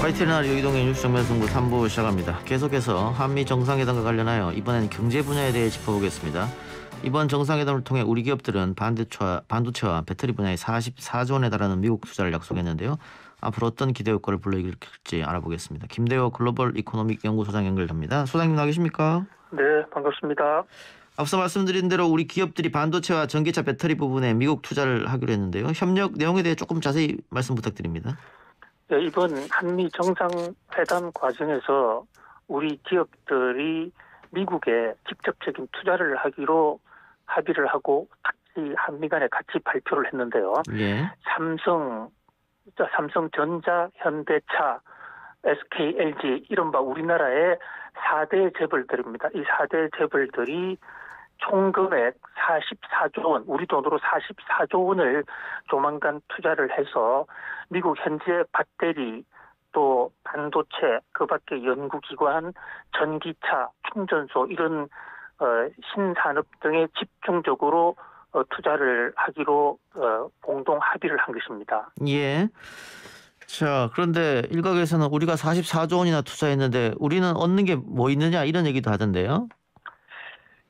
화이트 라디오 이동의 뉴스 정면 승부 3부 시작합니다. 계속해서 한미 정상회담과 관련하여 이번엔 경제 분야에 대해 짚어보겠습니다. 이번 정상회담을 통해 우리 기업들은 반도체와 배터리 분야에 44조 원에 달하는 미국 투자를 약속했는데요. 앞으로 어떤 기대 효과를 불러일으킬지 알아보겠습니다. 김대호 글로벌 이코노믹 연구소장 연결됩니다. 소장님 나와 계십니까? 네, 반갑습니다. 앞서 말씀드린 대로 우리 기업들이 반도체와 전기차 배터리 부분에 미국 투자를 하기로 했는데요. 협력 내용에 대해 조금 자세히 말씀 부탁드립니다. 네, 이번 한미 정상회담 과정에서 우리 기업들이 미국에 직접적인 투자를 하기로 합의를 하고 같이 한미 간에 같이 발표를 했는데요. 예. 삼성전자, 현대차, SK, LG 이른바 우리나라의 4대 재벌들입니다. 이 4대 재벌들이 총 금액 44조 원, 우리 돈으로 44조 원을 조만간 투자를 해서 미국 현재 배터리 또 반도체, 그 밖에 연구기관, 전기차, 충전소 이런 신산업 등에 집중적으로 투자를 하기로 공동 합의를 한 것입니다. 예. 자, 그런데 일각에서는 우리가 44조 원이나 투자했는데 우리는 얻는 게 뭐 있느냐 이런 얘기도 하던데요.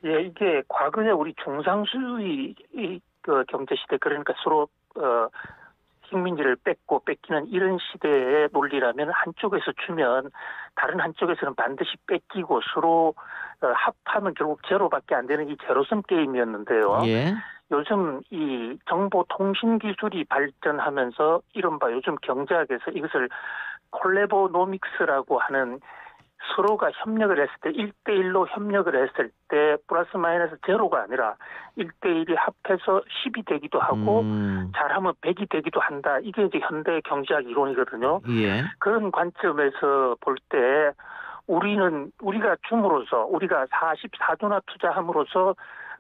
예, 이게 과거에 우리 중상수의 그 경제 시대, 그러니까 서로 식민지를 뺏기는 이런 시대의 논리라면 한쪽에서 주면 다른 한쪽에서는 반드시 뺏기고 서로 합하면 결국 제로밖에 안 되는 이 제로섬 게임이었는데요. 예. 요즘 이 정보통신 기술이 발전하면서 이른바 요즘 경제학에서 이것을 콜래보노믹스라고 하는 서로가 협력을 했을 때 1대1로 협력을 했을 때 플러스 마이너스 제로가 아니라 1대1이 합해서 10이 되기도 하고 잘하면 100이 되기도 한다. 이게 이제 현대 경제학 이론이거든요. 예. 그런 관점에서 볼 때 우리가 줌으로써 우리가 44조나 투자함으로써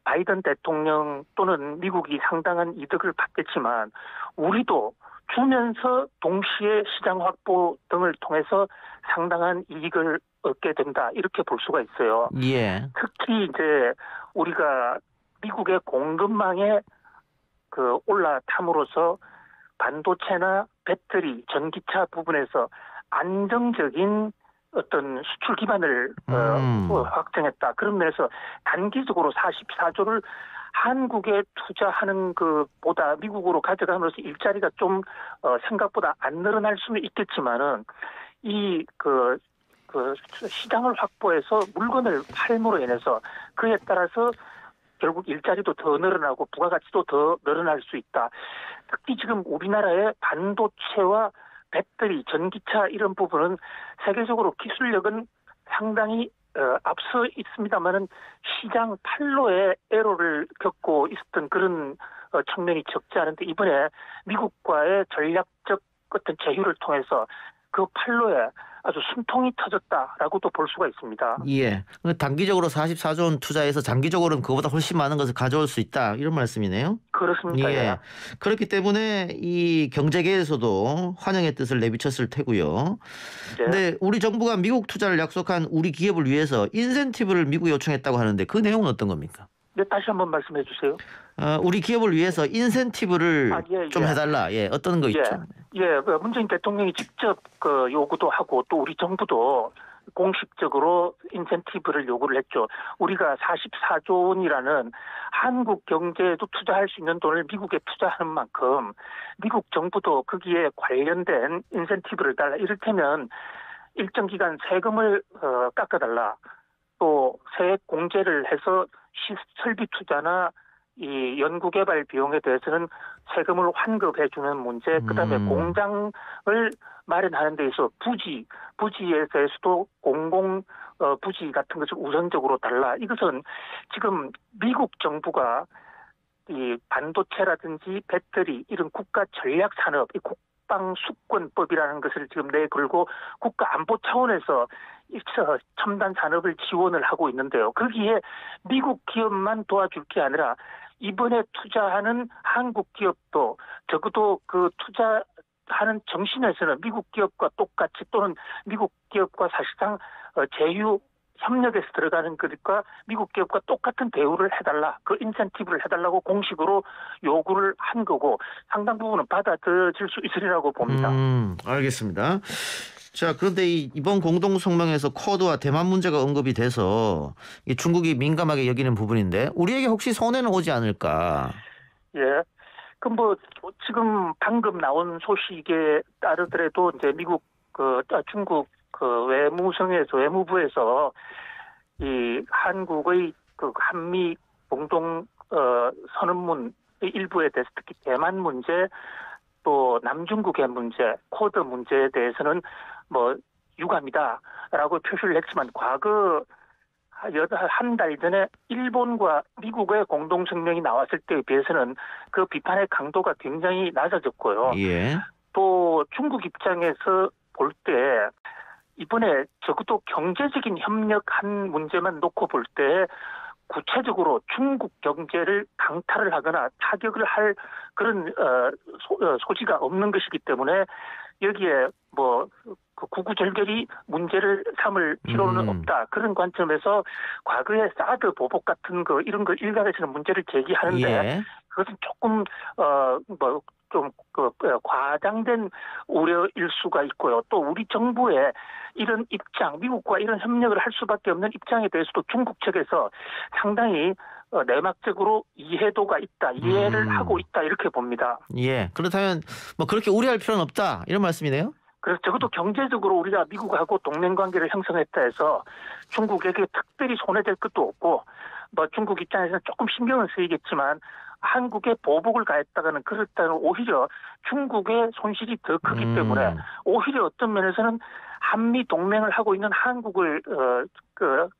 바이든 대통령 또는 미국이 상당한 이득을 받겠지만 우리도 주면서 동시에 시장 확보 등을 통해서 상당한 이익을 얻게 된다. 이렇게 볼 수가 있어요. 예. 특히 이제 우리가 미국의 공급망에 올라탐으로써 반도체나 배터리, 전기차 부분에서 안정적인 어떤 수출 기반을 확정했다. 그런 면에서 단기적으로 44조를 한국에 투자하는 것보다 미국으로 가져감으로써 일자리가 좀 생각보다 안 늘어날 수는 있겠지만은 시장을 확보해서 물건을 팔므로 인해서 그에 따라서 결국 일자리도 더 늘어나고 부가가치도 더 늘어날 수 있다. 특히 지금 우리나라의 반도체와 배터리, 전기차 이런 부분은 세계적으로 기술력은 상당히 앞서 있습니다만은 시장 판로에 애로를 겪고 있었던 그런 측면이 적지 않은데 이번에 미국과의 전략적 어떤 제휴를 통해서 그 판로에 아주 숨통이 터졌다라고도 볼 수가 있습니다. 예. 단기적으로 44조 원 투자해서 장기적으로는 그보다 훨씬 많은 것을 가져올 수 있다. 이런 말씀이네요. 그렇습니다. 예. 예. 그렇기 때문에 이 경제계에서도 환영의 뜻을 내비쳤을 테고요. 그런데 네. 우리 정부가 미국 투자를 약속한 우리 기업을 위해서 인센티브를 미국에 요청했다고 하는데 그 내용은 어떤 겁니까? 네, 다시 한번 말씀해 주세요. 우리 기업을 위해서 인센티브를 예, 좀 예. 해달라. 예, 어떤 거 있죠? 예, 문재인 대통령이 직접 요구도 하고 또 우리 정부도 공식적으로 인센티브를 요구를 했죠. 우리가 44조 원이라는 한국 경제에도 투자할 수 있는 돈을 미국에 투자하는 만큼 미국 정부도 거기에 관련된 인센티브를 달라. 이를테면 일정 기간 세금을 깎아달라. 또 세액 공제를 해서 설비 투자나 이 연구개발 비용에 대해서는 세금을 환급해 주는 문제, 그다음에 공장을 마련하는 데 있어서 부지에 대해서도 공공 부지 같은 것을 우선적으로 달라. 이것은 지금 미국 정부가 이 반도체라든지 배터리 이런 국가 전략 산업, 이 국방 수권법이라는 것을 지금 내걸고 국가 안보 차원에서 첨단 산업을 지원을 하고 있는데요. 거기에 미국 기업만 도와줄 게 아니라 이번에 투자하는 한국 기업도 적어도 그 투자하는 정신에서는 미국 기업과 똑같이 또는 미국 기업과 사실상 제휴 협력에서 들어가는 것과 미국 기업과 똑같은 대우를 해달라, 그 인센티브를 해달라고 공식으로 요구를 한 거고 상당 부분은 받아들일 수 있으리라고 봅니다. 알겠습니다. 자, 그런데 이번 공동 성명에서 쿼드와 대만 문제가 언급이 돼서 이 중국이 민감하게 여기는 부분인데 우리에게 혹시 손해는 오지 않을까? 예. 뭐 지금 방금 나온 소식에 따르더라도 이제 미국 중국 외무부에서 이 한국의 한미 공동 선언문 일부에 대해서 특히 대만 문제 또 남중국해 문제, 쿼드 문제에 대해서는 뭐 유감이다라고 표시를 했지만 과거 한 달 전에 일본과 미국의 공동성명이 나왔을 때에 비해서는 그 비판의 강도가 굉장히 낮아졌고요. 예. 또 중국 입장에서 볼 때 이번에 적어도 경제적인 협력한 문제만 놓고 볼 때 구체적으로 중국 경제를 강탈을 하거나 타격을 할 그런 소지가 없는 것이기 때문에 여기에 그 구구절절히 문제를 삼을 필요는 없다. 그런 관점에서 과거에 사드 보복 같은 이런 거 일각에서는 문제를 제기하는데 예. 그것은 조금 과장된 우려일 수가 있고요. 또 우리 정부의 이런 입장, 미국과 이런 협력을 할 수밖에 없는 입장에 대해서도 중국 측에서 상당히 내막적으로 이해도가 있다, 이해를 하고 있다 이렇게 봅니다. 예. 그렇다면 뭐 그렇게 우려할 필요는 없다 이런 말씀이네요. 그래서 적어도 경제적으로 우리가 미국하고 동맹관계를 형성했다 해서 중국에게 특별히 손해될 것도 없고 뭐 중국 입장에서는 조금 신경은 쓰이겠지만 한국에 보복을 가했다가는 그렇다면 오히려 중국의 손실이 더 크기 때문에 오히려 어떤 면에서는 한미 동맹을 하고 있는 한국을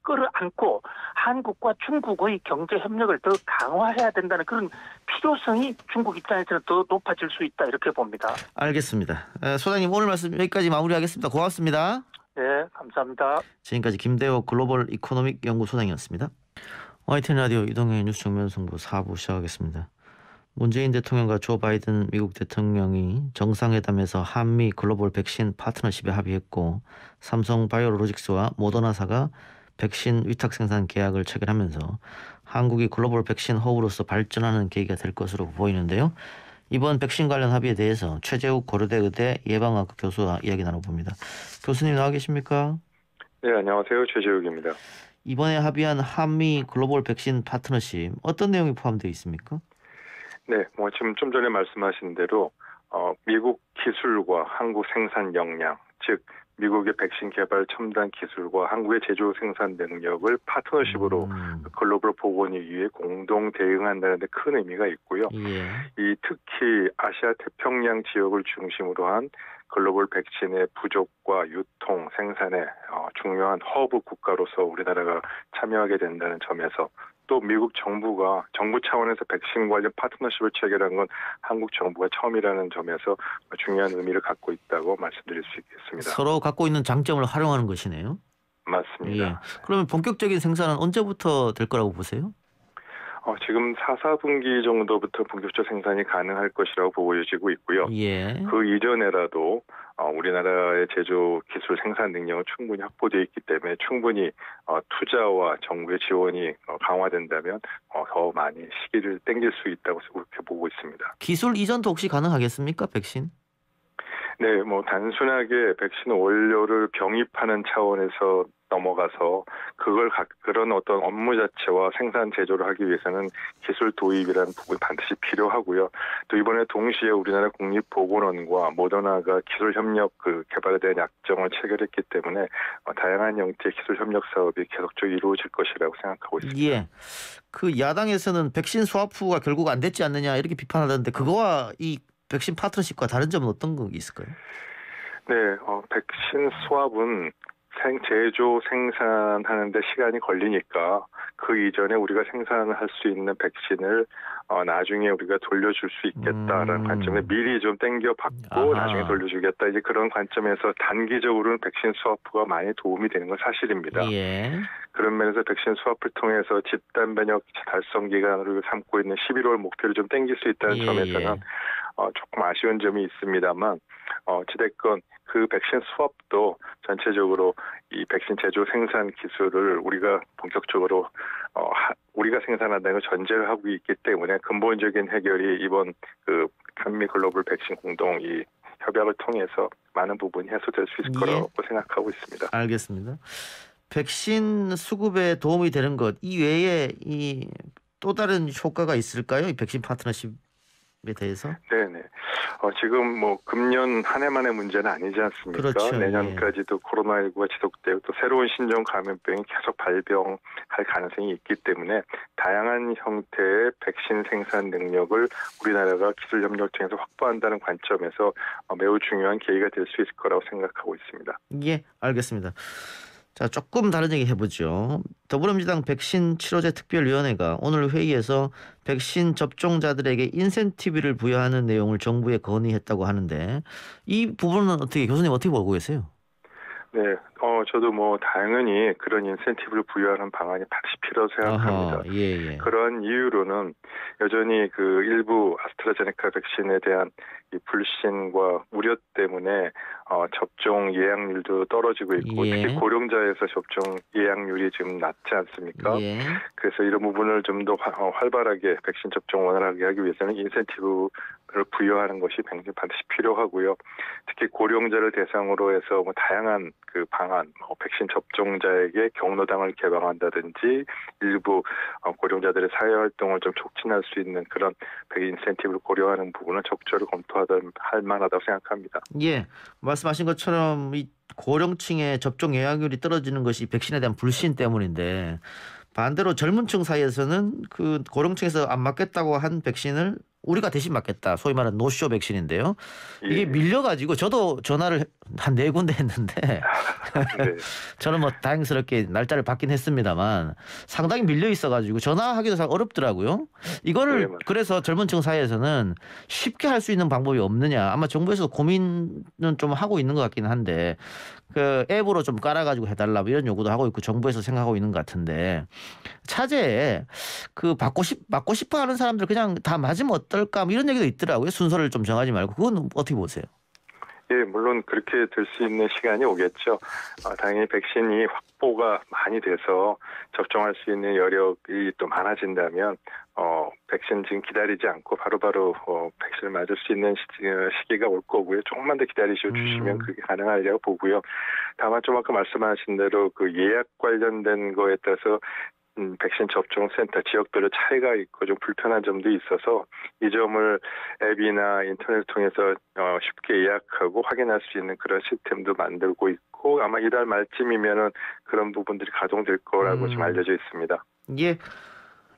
끌어안고 한국과 중국의 경제 협력을 더 강화해야 된다는 그런 필요성이 중국 입장에서는 더 높아질 수 있다 이렇게 봅니다. 알겠습니다. 소장님 오늘 말씀 여기까지 마무리하겠습니다. 고맙습니다. 네, 감사합니다. 지금까지 김대호 글로벌 이코노믹 연구소장이었습니다. YTN 라디오 이동현의 뉴스 정면승부 4부 시작하겠습니다. 문재인 대통령과 조 바이든 미국 대통령이 정상회담에서 한미 글로벌 백신 파트너십에 합의했고 삼성 바이오로직스와 모더나사가 백신 위탁 생산 계약을 체결하면서 한국이 글로벌 백신 허브로서 발전하는 계기가 될 것으로 보이는데요. 이번 백신 관련 합의에 대해서 최재욱 고려대 의대 예방학과 교수와 이야기 나눠봅니다. 교수님 나와 계십니까? 네, 안녕하세요. 최재욱입니다. 이번에 합의한 한미 글로벌 백신 파트너십 어떤 내용이 포함되어 있습니까? 네, 지금 좀 전에 말씀하신 대로 미국 기술과 한국 생산 역량, 즉 미국의 백신 개발 첨단 기술과 한국의 제조 생산 능력을 파트너십으로 글로벌 보건을 위해 공동 대응한다는 데 큰 의미가 있고요. 예. 이 특히 아시아 태평양 지역을 중심으로 한 글로벌 백신의 부족과 유통, 생산에 중요한 허브 국가로서 우리나라가 참여하게 된다는 점에서 또 미국 정부 차원에서 백신 관련 파트너십을 체결한 건 한국 정부가 처음이라는 점에서 중요한 의미를 갖고 있다고 말씀드릴 수 있겠습니다. 서로 갖고 있는 장점을 활용하는 것이네요. 맞습니다. 예. 그러면 본격적인 생산은 언제부터 될 거라고 보세요? 지금 4, 4분기 정도부터 본격적 생산이 가능할 것이라고 보여지고 있고요. 예. 그 이전에라도 우리나라의 제조 기술 생산 능력은 충분히 확보되어 있기 때문에 충분히 투자와 정부의 지원이 강화된다면 더 많이 시기를 당길 수 있다고 그렇게 보고 있습니다. 기술 이전도 혹시 가능하겠습니까? 백신? 네, 단순하게 백신 원료를 병입하는 차원에서 넘어가서 그런 어떤 업무 자체와 생산 제조를 하기 위해서는 기술 도입이라는 부분이 반드시 필요하고요. 또 이번에 동시에 우리나라 국립보건원과 모더나가 기술 협력 개발에 대한 약정을 체결했기 때문에 다양한 형태의 기술 협력 사업이 계속적으로 이루어질 것이라고 생각하고 있습니다. 예. 그 야당에서는 백신 스와프가 결국 안 됐지 않느냐 이렇게 비판하던데 그거와 이 백신 파트너십과 다른 점은 어떤 거 있을까요? 네, 백신 스왑은 제조 생산하는데 시간이 걸리니까 그 이전에 우리가 생산을 할 수 있는 백신을 나중에 우리가 돌려줄 수 있겠다라는 관점에 미리 좀 땡겨받고 나중에 돌려주겠다 이제 그런 관점에서 단기적으로는 백신 스와프가 많이 도움이 되는 건 사실입니다. 예. 그런 면에서 백신 스와프를 통해서 집단 면역 달성 기간으로 삼고 있는 11월 목표를 좀 땡길 수 있다는 점에서는 조금 아쉬운 점이 있습니다만 어찌됐건 그 백신 스왑도 전체적으로 이 백신 제조 생산 기술을 우리가 본격적으로 우리가 생산한다는 걸 전제를 하고 있기 때문에 근본적인 해결이 이번 그 한미 글로벌 백신 공동 이 협약을 통해서 많은 부분이 해소될 수 있을 거라고 생각하고 있습니다. 알겠습니다. 백신 수급에 도움이 되는 것 이 외에 이 또 다른 효과가 있을까요? 이 백신 파트너십에 대해서? 네네. 지금 뭐 금년 한 해만의 문제는 아니지 않습니까? 그렇죠. 내년까지도 코로나19가 지속되고 또 새로운 신종 감염병이 계속 발병할 가능성이 있기 때문에 다양한 형태의 백신 생산 능력을 우리나라가 기술 협력을 통해서 확보한다는 관점에서 매우 중요한 계기가 될 수 있을 거라고 생각하고 있습니다. 예, 알겠습니다. 자, 조금 다른 얘기 해보죠. 더불어민주당 백신 치료제 특별위원회가 오늘 회의에서 백신 접종자들에게 인센티브를 부여하는 내용을 정부에 건의했다고 하는데 이 부분은 교수님 어떻게 보고 계세요? 네, 저도 뭐 당연히 그런 인센티브를 부여하는 방안이 반드시 필요하다고 생각합니다. 아하, 예. 그런 이유로는 여전히 그 일부 아스트라제네카 백신에 대한 이 불신과 우려 때문에 접종 예약률도 떨어지고 있고 특히 고령자에서 접종 예약률이 지금 낮지 않습니까? 예. 그래서 이런 부분을 좀 더 활발하게 백신 접종 원활하게 하기 위해서는 인센티브를 부여하는 것이 굉장히 반드시 필요하고요. 특히 고령자를 대상으로 해서 뭐 다양한 그 방안, 백신 접종자에게 경로당을 개방한다든지 일부 고령자들의 사회 활동을 좀 촉진할 수 있는 그런 인센티브를 고려하는 부분은 적절히 검토할 만하다고 생각합니다. 예, 말씀하신 것처럼 이 고령층의 접종 예약률이 떨어지는 것이 백신에 대한 불신 때문인데 반대로 젊은층 사이에서는 그 고령층에서 안 맞겠다고 한 백신을 우리가 대신 맞겠다. 소위 말하는 노쇼 백신인데요. 이게 밀려가지고 저도 전화를 한 4군데 했는데 네. 저는 뭐 다행스럽게 날짜를 받긴 했습니다만 상당히 밀려 있어가지고 전화하기도 참 어렵더라고요. 이거를 그래서 젊은층 사이에서는 쉽게 할 수 있는 방법이 없느냐. 아마 정부에서 고민은 좀 하고 있는 것 같긴 한데 그 앱으로 좀 깔아가지고 해달라 이런 요구도 하고 있고 정부에서 생각하고 있는 것 같은데 차제에 그 맞고 싶어 하는 사람들 그냥 다 맞으면 어떨까 뭐 이런 얘기도 있더라고요. 순서를 좀 정하지 말고 그건 어떻게 보세요? 예, 물론 그렇게 될 수 있는 시간이 오겠죠. 당연히 백신이 확보가 많이 돼서 접종할 수 있는 여력이 또 많아진다면 백신 지금 기다리지 않고 바로바로 백신을 맞을 수 있는 시기가 올 거고요. 조금만 더 기다리셔주시면 그게 가능하리라고 보고요. 다만 좀 아까 말씀하신 대로 그 예약 관련된 거에 따라서 백신 접종 센터 지역별로 차이가 있고 좀 불편한 점도 있어서 이 점을 앱이나 인터넷을 통해서 쉽게 예약하고 확인할 수 있는 그런 시스템도 만들고 있고 아마 이달 말쯤이면은 그런 부분들이 가동될 거라고 지금 알려져 있습니다. 예,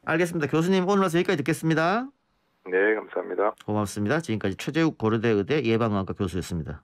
알겠습니다. 교수님 오늘 와서 여기까지 듣겠습니다. 네, 감사합니다. 고맙습니다. 지금까지 최재욱 고려대 의대 예방의학과 교수였습니다.